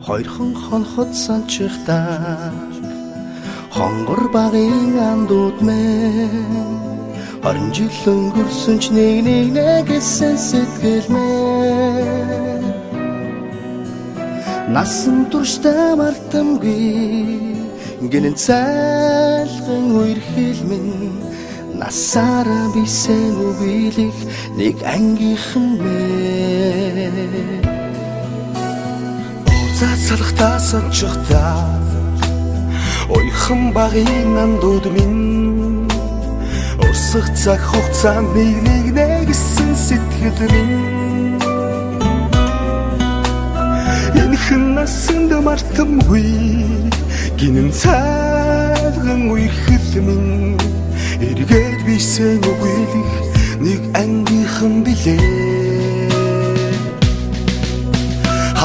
Хоёрхан хонхот санчихдаа хонгор багын андууд мэн 20 жил өнгөрсөн ч нэг гэсэн сэтгэл мэн насан туршдаа мартамгүй гинэн цайлган үерхэл минь насаараа бисен үгийлэх нэг ангийнхан мэн Цацалхтаа санчихдаа ойхон багын андууд минь урсах цаг хугацаанд нэг нэгсэн сэтгэл минь энэхэн насанд мартамгүй гинэн цайлган үерхэл минь эргээд бисен үгийлэх нэг ангийнхан билээ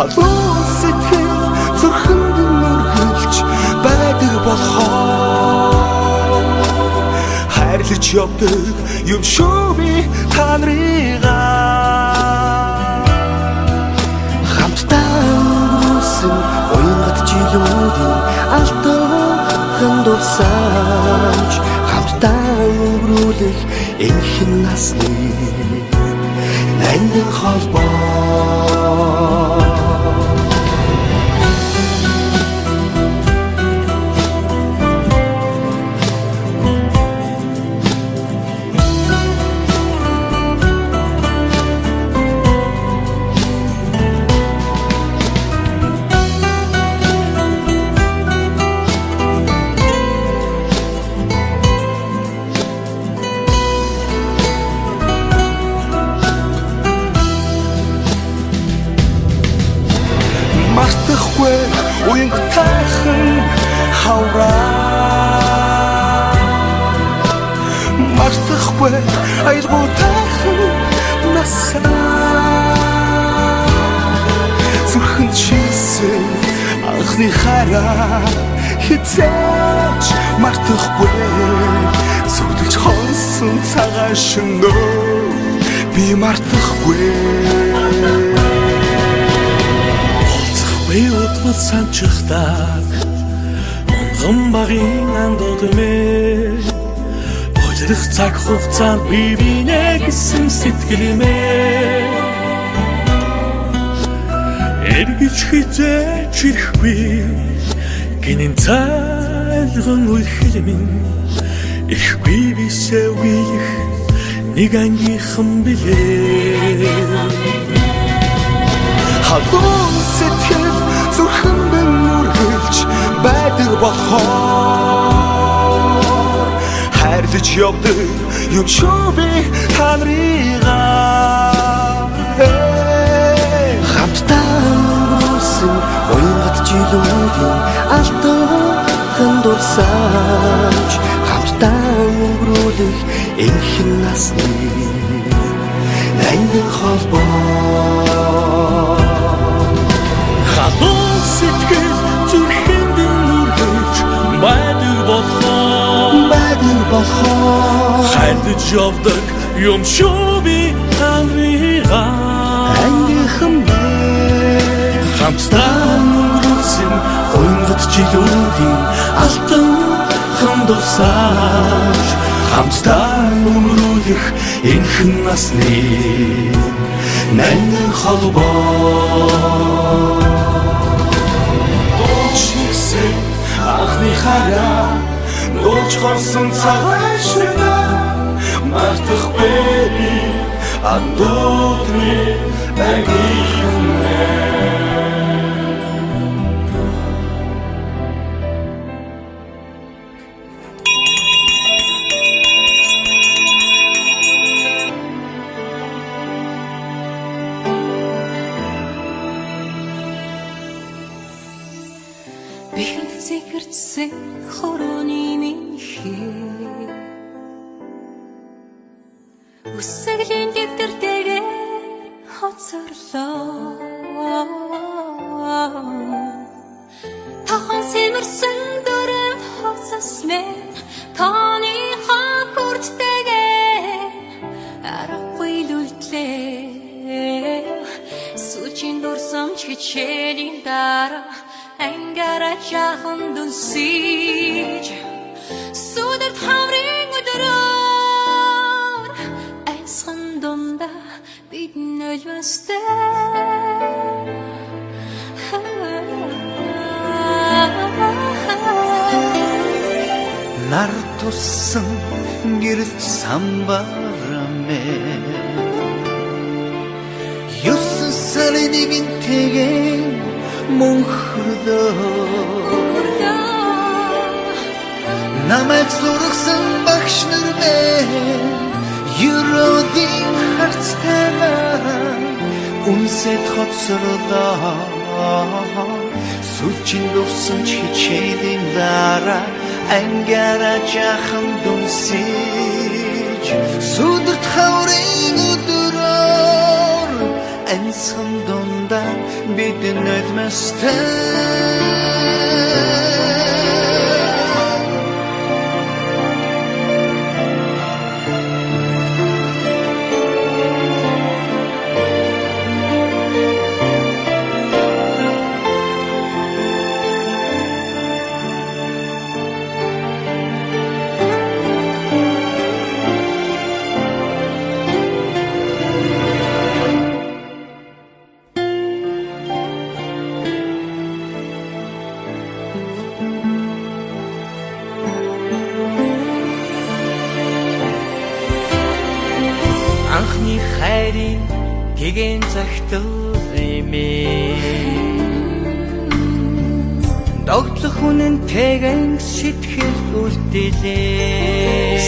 халуун сэтгэл зүрхэнд нүргэлж байдаг болохоор хайрлаж явдаг юм шүү би та нарыгаа хамтдаа өнгөрсөн уянгат жилүүдийн алтан дурсамж хамтдаа өнгөрүүлэх энэхэн насны нандин холбоо мартахгүй уянгатайхан хавраа мартахгүй аялгуутайхан насаа зүрхэнд шийсэн анхны хараа хизээч мартахгүй зүрдэж хонсон цагаан шөнөө би мартахгүй Уутгал санчихдаг онгон багын андууд мэ Ойлох цаг хугацаанд би нэгсэн сэтгэл мэ Эргэж хизээч ирэхгүй гинэн цайлган үерхэл минь ирэхгүй бисээ үгийлэх нэг ангийнхан билээ халуун сэтгэл зүрхэнд нүргэлж байдаг болохоор хайрлаж явдаг юм шүү би та нарыгаа хамтдаа өнгөрсөн уянгат жилүүдийн алтан дурсамж хамтдаа өнгөрүүлэх энэхэн насны нандин холбоо халуун сэтгэл зүрхэнд нүргэлж байдаг болохоор хайрлаж явдаг юм шүү би та нарыгаа ангийнхан мэн хамтдаа өнгөрсөн уянгат жилүүдийн алтан дурсамж хамтдаа өнгөрүүлэх энэхэн насны нандин холбоо Анхны хараа нууж хорсон цагаан шөнөө мартахгүй андууд минь ангийнхан Зэгэрцсэн хорооны минь үсгэлийн дэвтэртэйгээ хоцорлоо тахан сэмэрсэн дөрөв хоцос мэн таны хапурттэйгээ арахгүй лүлтлээ сүүчин дурсамч хичээ чичээлийн дараа ангаараа жаахан дүнсиж сүдэрт хамрын өдрөөр айсхан дундаа бид нар туссан гэрэлт самбарамэ ёсон сарын гинтэйгэн мөнхөрдөө намайг сургасан багш нар минь юродын харцтайгаа үнсэт хоцролоо сүлжин дурсан чичээлийн дараа ангаараа жаахан дүнсэж сүдэрт хаврын өдрөөр амьсган дундаа бид нулимстай анхны хайрын гэгэн захтал эмээ догтлох үнэнтэйгэн сэтгэл үлдээлээ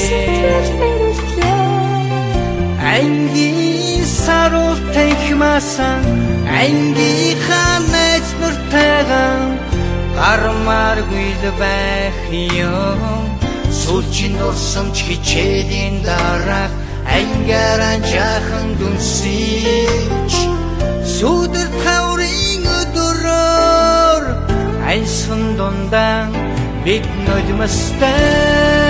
ангийн саруул танхимасан ангийнхаа найз нартайгаа гармааргүй л байх юм сүлжин дурсан чичээлийн дараа ангаараа жаахан дүнсэж сүдэрт хаврын өдрөөр айсхан дундаа бид нулимстай